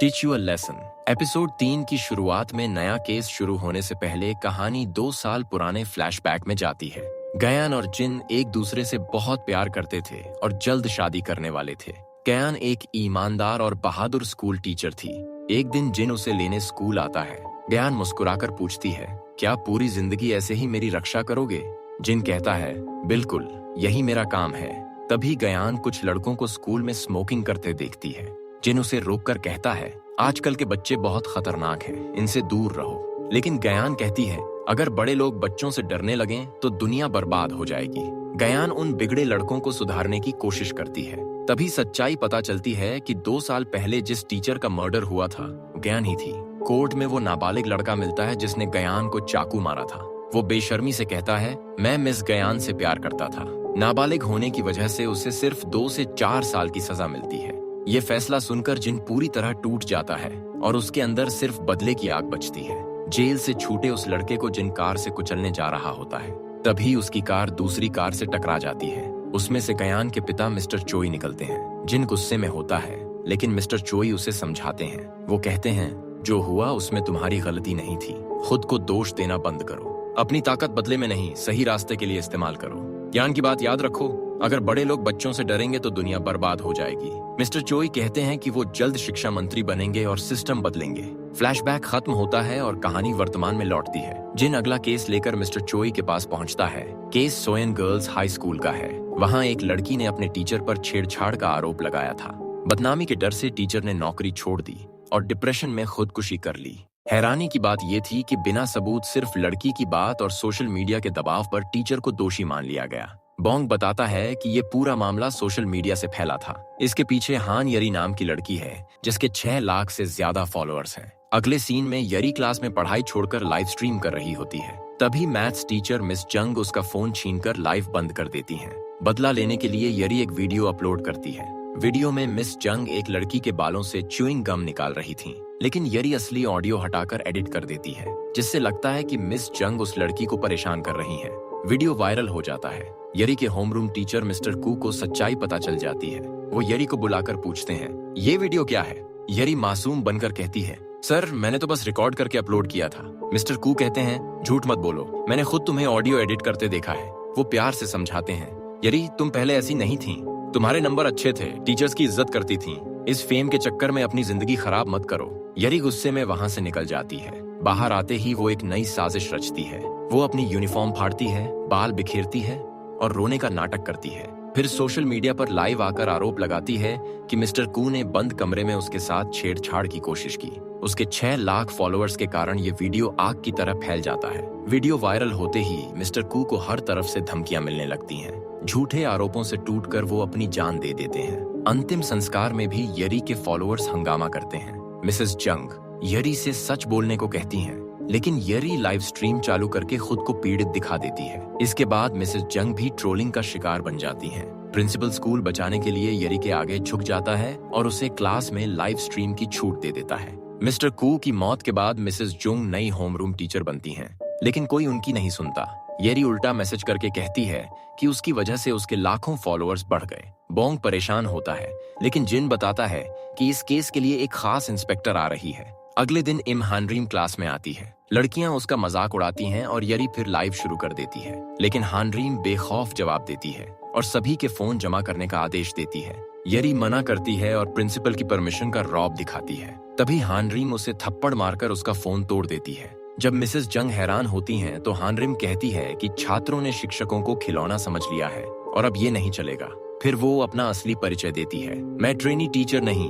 Teach you a lesson. Episode 3 की शुरुआत में नया केस शुरू होने से पहले कहानी 2 साल पुराने फ्लैशबैक में जाती है। गयान और जिन एक दूसरे से बहुत प्यार करते थे और जल्द शादी करने वाले थे। गयान एक ईमानदार और बहादुर स्कूल टीचर थी। एक दिन जिन उसे लेने स्कूल आता है। गयान मुस्कुराकर पूछती है, क्या पूरी जिंदगी ऐसे ही मेरी रक्षा करोगे? जिन कहता है, बिल्कुल, यही मेरा काम है। तभी गयान कुछ लड़कों को स्कूल में स्मोकिंग करते देखती है। जिन उसे रोककर कहता है, आजकल के बच्चे बहुत खतरनाक हैं, इनसे दूर रहो। लेकिन गयान कहती है, अगर बड़े लोग बच्चों से डरने लगें तो दुनिया बर्बाद हो जाएगी। गयान उन बिगड़े लड़कों को सुधारने की कोशिश करती है। तभी सच्चाई पता चलती है कि 2 साल पहले जिस टीचर का मर्डर हुआ था, गयान ही थी। कोर्ट में वो नाबालिग लड़का मिलता है जिसने गयान को चाकू मारा था। वो बेशर्मी से कहता है, मैं मिस गयान से प्यार करता था। नाबालिग होने की वजह से उसे सिर्फ 2 से 4 साल की सजा मिलती है। ये फैसला सुनकर जिन पूरी तरह टूट जाता है और उसके अंदर सिर्फ बदले की आग बचती है। जेल से छूटे उस लड़के को जिन कार से कुचलने जा रहा होता है, तभी उसकी कार दूसरी कार से टकरा जाती है। उसमें से गयान के पिता मिस्टर चोई निकलते हैं। जिन गुस्से में होता है, लेकिन मिस्टर चोई उसे समझाते हैं। वो कहते हैं, जो हुआ उसमें तुम्हारी गलती नहीं थी। खुद को दोष देना बंद करो। अपनी ताकत बदले में नहीं, सही रास्ते के लिए इस्तेमाल करो। ज्ञान की बात याद रखो, अगर बड़े लोग बच्चों से डरेंगे तो दुनिया बर्बाद हो जाएगी। मिस्टर चोई कहते हैं कि वो जल्द शिक्षा मंत्री बनेंगे और सिस्टम बदलेंगे। फ्लैशबैक खत्म होता है और कहानी वर्तमान में लौटती है। जिन अगला केस लेकर मिस्टर चोई के पास पहुंचता है। केस सोयन गर्ल्स हाई स्कूल का है। वहां एक लड़की ने अपने टीचर पर छेड़छाड़ का आरोप लगाया था। बदनामी के डर से टीचर ने नौकरी छोड़ दी और डिप्रेशन में खुदकुशी कर ली। हैरानी की बात यह थी कि बिना सबूत सिर्फ लड़की की बात और सोशल मीडिया के दबाव पर टीचर को दोषी मान लिया गया। बोंग बताता है कि ये पूरा मामला सोशल मीडिया से फैला था। इसके पीछे हान यरी नाम की लड़की है जिसके 6 लाख से ज्यादा फॉलोअर्स हैं। अगले सीन में यरी क्लास में पढ़ाई छोड़कर लाइव स्ट्रीम कर रही होती है। तभी मैथ्स टीचर मिस जंग उसका फोन छीनकर लाइव बंद कर देती हैं। बदला लेने के लिए यरी एक वीडियो अपलोड करती है। वीडियो में मिस जंग एक लड़की के बालों से च्यूइंग गम निकाल रही थी, लेकिन यरी असली ऑडियो हटाकर एडिट कर देती है, जिससे लगता है कि मिस जंग उस लड़की को परेशान कर रही है। वीडियो वायरल हो जाता है। यरी के होमरूम टीचर मिस्टर कू को सच्चाई पता चल जाती है। वो यरी को बुलाकर पूछते हैं, ये वीडियो क्या है? यरी मासूम बनकर कहती है, सर मैंने तो बस रिकॉर्ड करके अपलोड किया था। मिस्टर कू कहते हैं, झूठ मत बोलो, मैंने खुद तुम्हें ऑडियो एडिट करते देखा है। वो प्यार से समझाते हैं, यरी तुम पहले ऐसी नहीं थी, तुम्हारे नंबर अच्छे थे, टीचर्स की इज्जत करती थी। इस फेम के चक्कर में अपनी जिंदगी खराब मत करो। यरी गुस्से में वहां से निकल जाती है। बाहर आते ही वो एक नई साजिश रचती है। वो अपनी यूनिफॉर्म फाड़ती है, बाल बिखेरती है और रोने का नाटक करती है। फिर सोशल मीडिया पर लाइव आकर आरोप लगाती है कि मिस्टर कू ने बंद कमरे में उसके साथ छेड़छाड़ की कोशिश की। उसके 6 लाख फॉलोअर्स के कारण ये वीडियो आग की तरह फैल जाता है। वीडियो वायरल होते ही मिस्टर कू को हर तरफ से धमकियां मिलने लगती हैं। झूठे आरोपों से टूटकर वो अपनी जान दे देते हैं। अंतिम संस्कार में भी यरी के फॉलोअर्स हंगामा करते हैं। मिसेस जंग यरी से सच बोलने को कहती हैं, लेकिन यरी लाइव स्ट्रीम चालू करके खुद को पीड़ित दिखा देती है। इसके बाद मिसेस जंग भी ट्रोलिंग का शिकार बन जाती हैं। प्रिंसिपल स्कूल बचाने के लिए यरी के आगे झुक जाता है और उसे क्लास में लाइव स्ट्रीम की छूट दे देता है। मिस्टर कू की मौत के बाद मिसेस जुंग नई होमरूम टीचर बनती हैं, लेकिन कोई उनकी नहीं सुनता। यरी उल्टा मैसेज करके कहती है कि उसकी वजह से उसके लाखों फॉलोअर्स बढ़ गए। बोंग परेशान होता है, लेकिन जिन बताता है कि इस केस के लिए एक खास इंस्पेक्टर आ रही है। अगले दिन इम हानरीम क्लास में आती है। लड़कियां उसका मजाक उड़ाती हैं और यरी फिर लाइव शुरू कर देती है, लेकिन हानरीम बेखौफ जवाब देती है और सभी के फोन जमा करने का आदेश देती है। यरी मना करती है और प्रिंसिपल की परमिशन का रौब दिखाती है। तभी हानरीम उसे थप्पड़ मारकर उसका फोन तोड़ देती है। जब मिसेस जंग हैरान होती हैं तो हानरीम कहती है कि छात्रों ने शिक्षकों को खिलौना समझ लिया है और अब ये नहीं चलेगा। फिर वो अपना असली परिचय देती है, मैं ट्रेनी टीचर नहीं,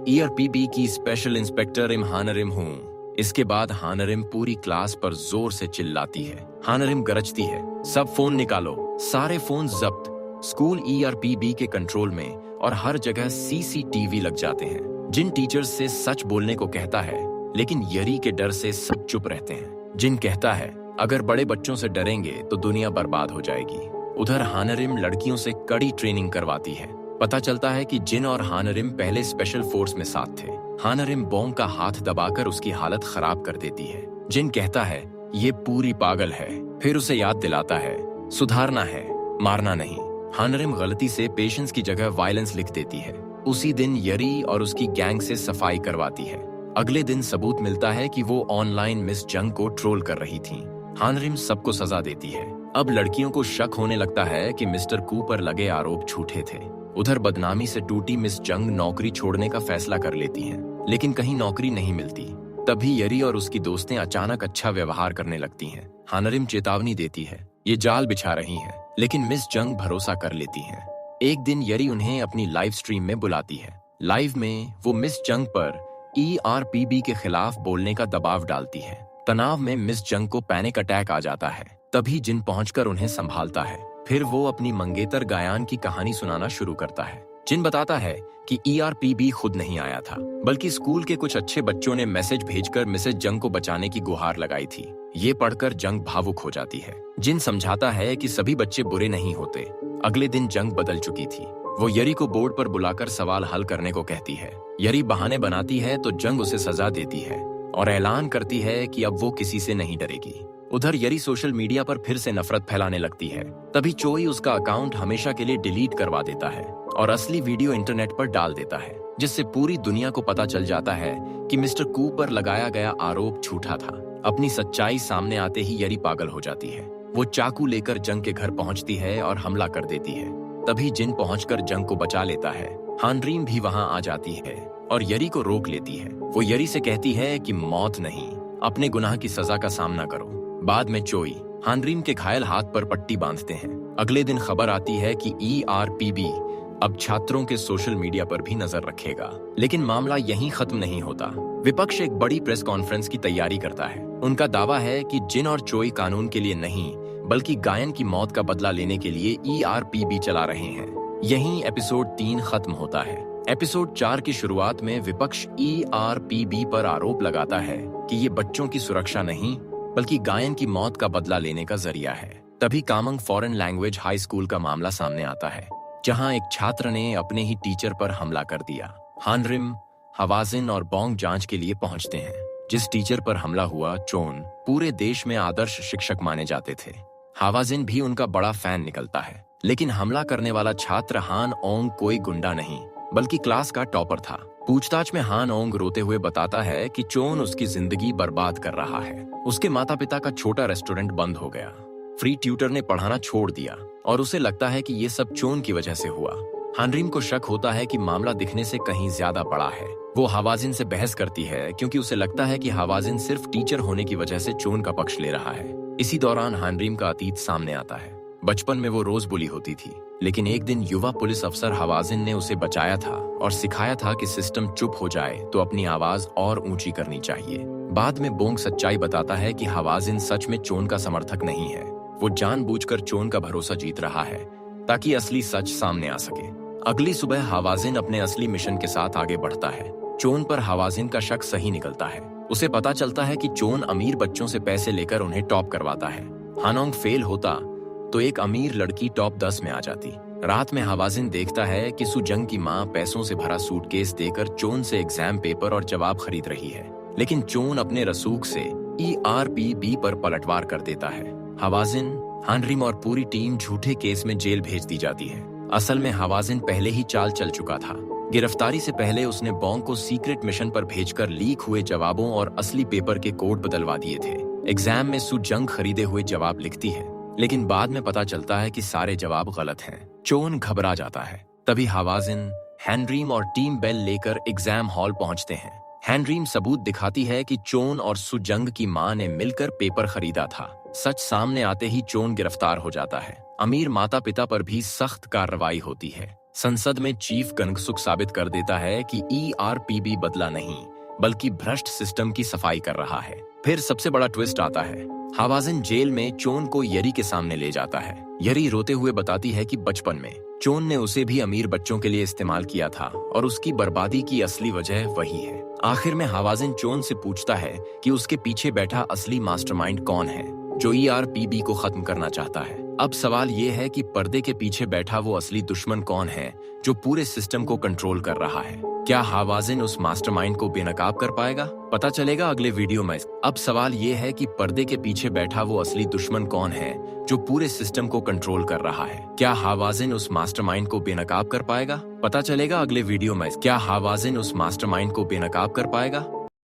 ERPB की स्पेशल इंस्पेक्टर इम हानरिम हूँ। इसके बाद हानरिम पूरी क्लास पर जोर से चिल्लाती है। हानरिम गरजती है, सब फोन निकालो। सारे फोन जब्त। स्कूल ERPB के कंट्रोल में और हर जगह CCTV लग जाते हैं। जिन टीचर्स से सच बोलने को कहता है, लेकिन यरी के डर से सब चुप रहते हैं। जिन कहता है, अगर बड़े बच्चों से डरेंगे तो दुनिया बर्बाद हो जाएगी। उधर हानरिम लड़कियों से कड़ी ट्रेनिंग करवाती है। पता चलता है कि जिन और हानरिम पहले स्पेशल फोर्स में साथ थे। हानरिम बोंग का हाथ दबाकर उसकी हालत खराब कर देती है। जिन कहता है, ये पूरी पागल है। फिर उसे याद दिलाता है, सुधारना है, मारना नहीं। हानरिम गलती से पेशेंस की जगह वायलेंस लिख देती है। उसी दिन यरी और उसकी गैंग से सफाई करवाती है। अगले दिन सबूत मिलता है कि वो ऑनलाइन मिस जंग को ट्रोल कर रही थी। हानरिम सबको सजा देती है। अब लड़कियों को शक होने लगता है कि मिस्टर कू पर लगे आरोप झूठे थे। उधर बदनामी से टूटी मिस जंग नौकरी छोड़ने का फैसला कर लेती हैं, लेकिन कहीं नौकरी नहीं मिलती। तभी यरी और उसकी दोस्तें अचानक अच्छा व्यवहार करने लगती हैं। हानरिम चेतावनी देती है, ये जाल बिछा रही हैं, लेकिन मिस जंग भरोसा कर लेती हैं। एक दिन यरी उन्हें अपनी लाइव स्ट्रीम में बुलाती है। लाइव में वो मिस जंग पर ERPB के खिलाफ बोलने का दबाव डालती है। तनाव में मिस जंग को पैनिक अटैक आ जाता है। तभी जिन पहुंचकर उन्हें संभालता है। फिर वो अपनी मंगेतर गायन की कहानी सुनाना शुरू करता है। जिन बताता है कि ERPB खुद नहीं आया था, बल्कि स्कूल के कुछ अच्छे बच्चों ने मैसेज भेजकर मिसेज जंग को बचाने की गुहार लगाई थी। ये पढ़कर जंग भावुक हो जाती है। जिन समझाता है कि सभी बच्चे बुरे नहीं होते। अगले दिन जंग बदल चुकी थी। वो यरी को बोर्ड पर बुलाकर सवाल हल करने को कहती है। यरी बहाने बनाती है तो जंग उसे सजा देती है और ऐलान करती है कि अब वो किसी से नहीं डरेगी। उधर यरी सोशल मीडिया पर फिर से नफरत फैलाने लगती है। तभी चोई उसका अकाउंट हमेशा के लिए डिलीट करवा देता है और असली वीडियो इंटरनेट पर डाल देता है, जिससे पूरी दुनिया को पता चल जाता है कि मिस्टर कू पर लगाया गया आरोप झूठा था। अपनी सच्चाई सामने आते ही यरी पागल हो जाती है। वो चाकू लेकर जंग के घर पहुंचती है और हमला कर देती है। तभी जिन पहुंचकर जंग को बचा लेता है। हानरीम भी वहां आ जाती है और यरी को रोक लेती है। वो यरी से कहती है कि मौत नहीं, अपने गुनाह की सजा का सामना करो। बाद में चोई हानरीम के घायल हाथ पर पट्टी बांधते हैं। अगले दिन खबर आती है कि ERPB अब छात्रों के सोशल मीडिया पर भी नजर रखेगा। लेकिन मामला यहीं खत्म नहीं होता। विपक्ष एक बड़ी प्रेस कॉन्फ्रेंस की तैयारी करता है। उनका दावा है कि जिन और चोई कानून के लिए नहीं, बल्कि गायन की मौत का बदला लेने के लिए ERPB चला रहे हैं। यहीं एपिसोड 3 खत्म होता है। एपिसोड 4 की शुरुआत में विपक्ष ERPB पर आरोप लगाता है कि ये बच्चों की सुरक्षा नहीं, बल्कि गायन की मौत का बदला लेने का जरिया है। तभी कामंग फॉरेन लैंग्वेज हाई स्कूल का मामला सामने आता है, जहां एक छात्र ने अपने ही टीचर पर हमला कर दिया। हानरिम, हवाजिन और बोंग जांच के लिए पहुंचते हैं। जिस टीचर पर हमला हुआ, चोन, पूरे देश में आदर्श शिक्षक माने जाते थे। हवाजिन भी उनका बड़ा फैन निकलता है। लेकिन हमला करने वाला छात्र हान ओंग कोई गुंडा नहीं, बल्कि क्लास का टॉपर था। पूछताछ में हान ओंग रोते हुए बताता है कि चोन उसकी जिंदगी बर्बाद कर रहा है। उसके माता पिता का छोटा रेस्टोरेंट बंद हो गया, फ्री ट्यूटर ने पढ़ाना छोड़ दिया और उसे लगता है कि ये सब चोन की वजह से हुआ। हानरिम को शक होता है कि मामला दिखने से कहीं ज्यादा बड़ा है। वो हवाजिन से बहस करती है क्योंकि उसे लगता है कि हवाजिन सिर्फ टीचर होने की वजह से चोन का पक्ष ले रहा है। इसी दौरान हानरिम का अतीत सामने आता है। बचपन में वो रोज बुली होती थी, लेकिन एक दिन युवा पुलिस अफसर हवाजिन ने उसे बचाया था और सिखाया था कि सिस्टम चुप हो जाए तो अपनी आवाज और ऊंची करनी चाहिए। बाद में बोंग सच्चाई बताता है कि हवाजिन सच में चोन का समर्थक नहीं है। वो जानबूझकर चोन का भरोसा जीत रहा है ताकि असली सच सामने आ सके। अगली सुबह हवाजिन अपने असली मिशन के साथ आगे बढ़ता है। चोन पर हवाजिन का शक सही निकलता है। उसे पता चलता है कि चोन अमीर बच्चों से पैसे लेकर उन्हें टॉप करवाता है। हानोंग फेल होता तो एक अमीर लड़की टॉप 10 में आ जाती। रात में हवाजिन देखता है कि सुजंग की माँ पैसों से भरा सूटकेस देकर चोन से एग्जाम पेपर और जवाब खरीद रही है, लेकिन चोन अपने रसूख से ERPB पर पलटवार कर देता है। हवाजिन, हानरिम और पूरी टीम झूठे केस में जेल भेज दी जाती है। असल में हवाजिन पहले ही चाल चल चुका था। गिरफ्तारी से पहले उसने बोंग को सीक्रेट मिशन पर भेजकर लीक हुए जवाबों और असली पेपर के कोड बदलवा दिए थे। एग्जाम में सुजंग खरीदे हुए जवाब लिखती है, लेकिन बाद में पता चलता है कि सारे जवाब गलत हैं। चोन घबरा जाता है। तभी हवाजिन, हानरिम और टीम बेल लेकर एग्जाम हॉल पहुंचते हैं। हानरिम सबूत दिखाती है कि चोन और सुजंग की मां ने मिलकर पेपर खरीदा था। सच सामने आते ही चोन गिरफ्तार हो जाता है। अमीर माता पिता पर भी सख्त कार्रवाई होती है। संसद में चीफ गंगसुक साबित कर देता है कि ERPB बदला नहीं, बल्कि भ्रष्ट सिस्टम की सफाई कर रहा है। फिर सबसे बड़ा ट्विस्ट आता है। हवाजिन जेल में चोन को यरी के सामने ले जाता है। यरी रोते हुए बताती है कि बचपन में चोन ने उसे भी अमीर बच्चों के लिए इस्तेमाल किया था और उसकी बर्बादी की असली वजह वही है। आखिर में हवाजिन चोन से पूछता है कि उसके पीछे बैठा असली मास्टरमाइंड कौन है, जो ERPB को खत्म करना चाहता है। अब सवाल ये है कि पर्दे के पीछे बैठा वो असली दुश्मन कौन है, जो पूरे सिस्टम को कंट्रोल कर रहा है। क्या हावाजिन उस मास्टरमाइंड को बेनकाब कर पाएगा? पता चलेगा अगले वीडियो में। अब सवाल ये है कि पर्दे के पीछे बैठा वो असली दुश्मन कौन है जो पूरे सिस्टम को कंट्रोल कर रहा है? क्या हावाजिन उस मास्टरमाइंड को बेनकाब कर पाएगा? पता चलेगा अगले वीडियो में। क्या हावाजिन उस मास्टरमाइंड को बेनकाब कर पाएगा?